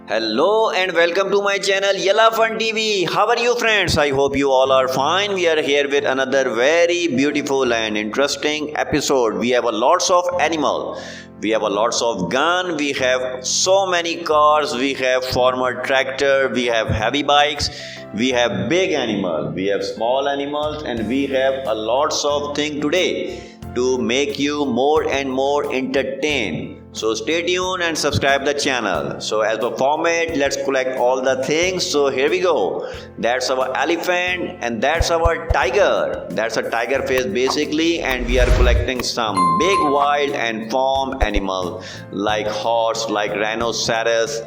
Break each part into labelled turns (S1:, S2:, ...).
S1: Hello and welcome to my channel Yalla Fun TV. How are you friends? I hope you all are fine. We are here with another very beautiful and interesting episode. We have a lots of animal. We have a lots of gun. We have so many cars. We have former tractor. We have heavy bikes. We have big animal. We have small animals, and we have a lots of thing today to make you more and more entertained. So stay tuned and subscribe the channel. So as the format, let's collect all the things. So here we go. That's our elephant and that's our tiger. That's a tiger face basically, and we are collecting some big wild and farm animal like horse, like rhinoceros,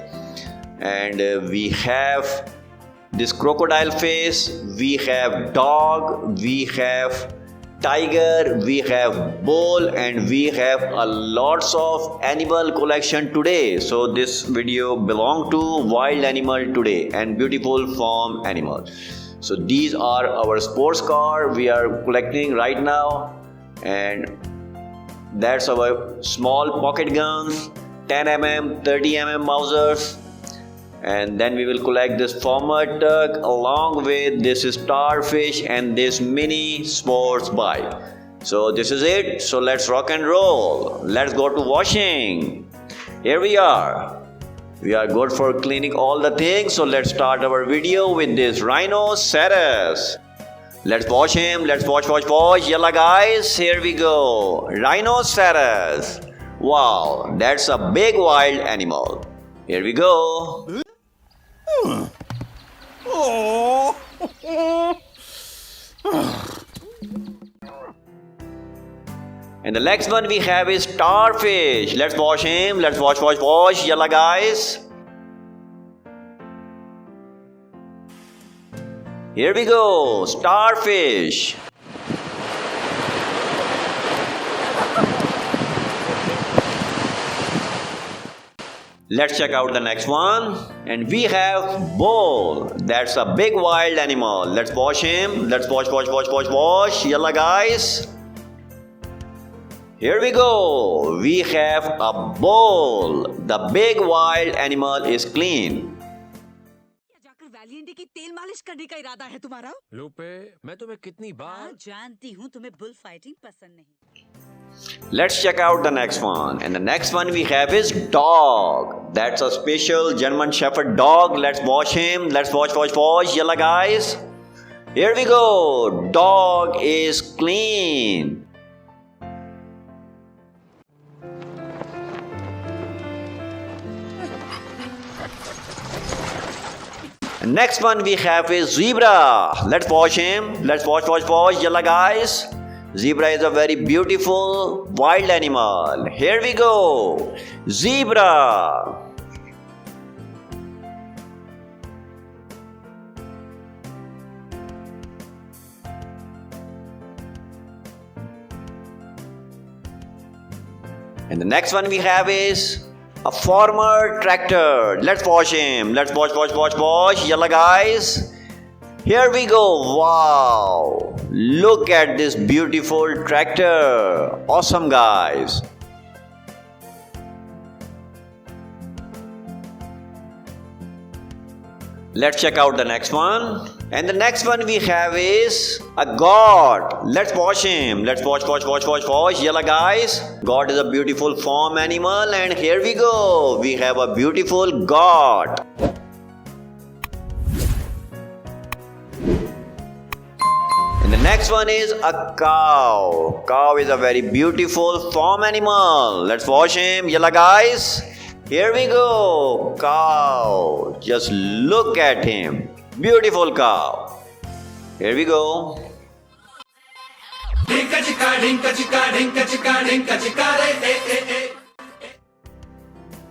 S1: and we have this crocodile face, we have dog, we have tiger, we have bull, and we have a lots of animal collection today. So this video belong to wild animal today and beautiful farm animal. So these are our sports car we are collecting right now, and that's our small pocket guns, 10mm, 30mm Mausers. And then we will collect this former duck along with this starfish and this mini sports bike. So this is it. So let's rock and roll. Let's go to washing. Here we are. We are good for cleaning all the things. So let's start our video with this rhinoceros. Let's wash him. Let's wash. Yalla guys, here we go. Rhinoceros. Wow, that's a big wild animal. Here we go.
S2: Oh.
S1: And the next one we have is starfish. Let's wash him. Let's wash. Yalla guys. Here we go. Starfish. Let's check out the next one. And we have bull. That's a big wild animal. Let's wash him. Let's wash. Yalla guys. Here we go. We have a bull. The big wild animal is clean.
S3: जाकर Valiant की तेल मालिश करने का इरादा है तुम्हारा?
S2: लूपे, मैं तुम्हें कितनी बार
S3: जानती हूँ तुम्हें बुल फाइटिंग पसंद नहीं.
S1: Let's check out the next one. And the next one we have is dog. That's a special German Shepherd dog. Let's wash him. Let's wash. Yalla guys. Here we go. Dog is clean. And next one we have is zebra. Let's wash him. Let's wash. Yalla guys. Zebra is a very beautiful wild animal. Here we go. Zebra. And the next one we have is a former tractor. Let's wash him. Let's wash. Yalla guys. Here we go. Wow. Look at this beautiful tractor. Awesome guys. Let's check out the next one. And the next one we have is a goat. Let's wash him. Let's wash. Yalla guys. Goat is a beautiful farm animal, and here we go. We have a beautiful goat. And the next one is a cow. Cow is a very beautiful farm animal. Let's wash him. Yalla guys. Here we go. Cow. Just look at him. Beautiful cow. Here we go.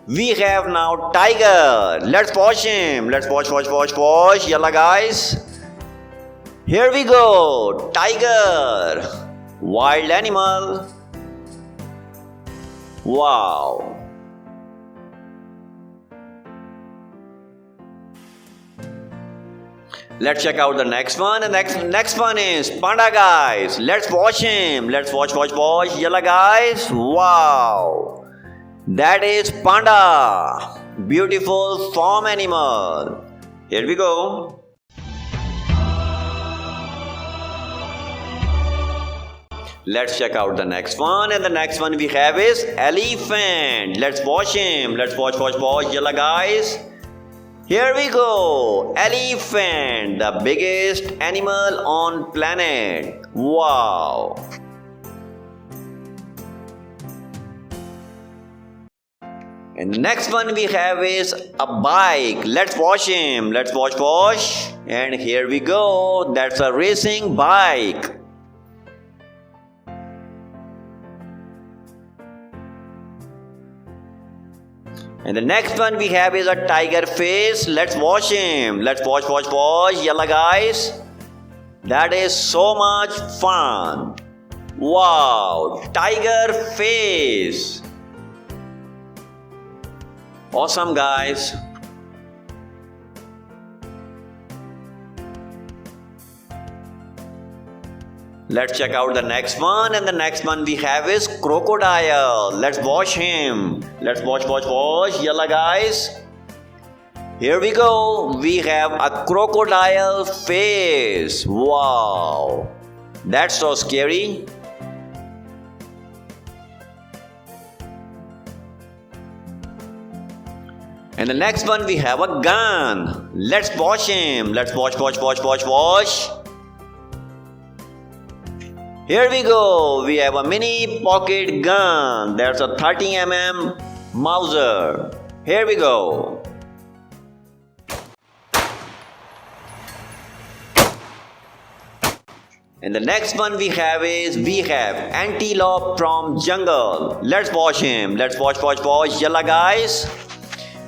S1: We have now tiger. Let's wash him. Let's wash. Yalla guys. Here we go. Tiger. Wild animal. Wow. Let's check out the next one. The next one is panda, guys. Let's wash him. Let's wash. Yalla, guys. Wow. That is panda. beautiful farm animal. Here we go. Let's check out the next one, and the next one we have is elephant. Let's watch him. Let's watch. Yalla guys. Here we go. Elephant, the biggest animal on planet. Wow. And the next one we have is a bike. Let's watch him. Let's watch. And here we go. That's a racing bike. And the next one we have is a tiger face. Let's watch him. Let's watch. Yalla guys. That is so much fun. Wow. Tiger face. Awesome guys. Let's check out the next one, and the next one we have is crocodile. Let's watch him. Let's watch. Yalla guys. Here we go. We have a crocodile face. Wow. That's so scary. And the next one we have a gun. Let's watch him. Let's watch. Here we go. We have a mini pocket gun. That's a 30 mm Mauser. Here we go. And the next one we have antelope from jungle. Let's watch him. Let's watch. Yalla guys.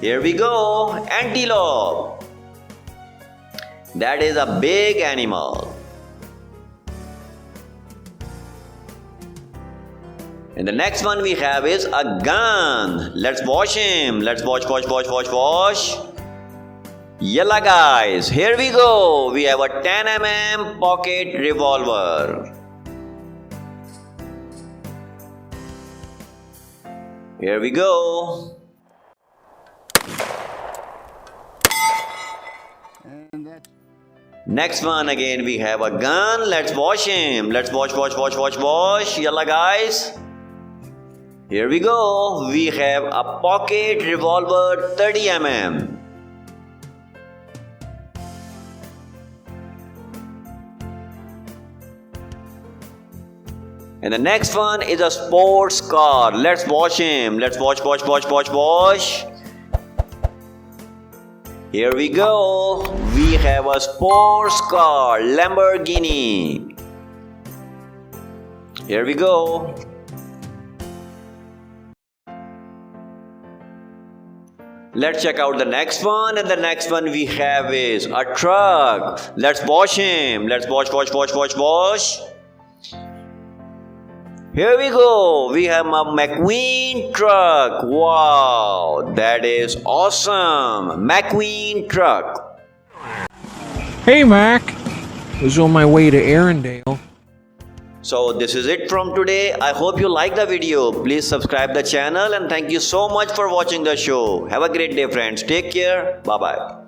S1: Here we go. Antelope. That is a big animal. And the next one we have is a gun. Let's watch him. Let's watch. Yalla guys. Here we go. We have a 10 mm pocket revolver. Here we go. Next one again we have a gun. Let's watch him. Let's watch. Yalla guys. Here we go. We have a pocket revolver 30 mm. And the next one is a sports car. Let's watch him. Let's watch. Here we go. We have a sports car, Lamborghini. Here we go. Let's check out the next one, and the next one we have is a truck. Let's watch him. Let's watch. Here we go. We have a McQueen truck. Wow, that is awesome. McQueen truck.
S2: Hey, Mac. Was on my way to Arendelle.
S1: So this is it from today. I hope you like the video. Please subscribe the channel, and thank you so much for watching the show. Have a great day, friends. Take care. Bye-bye.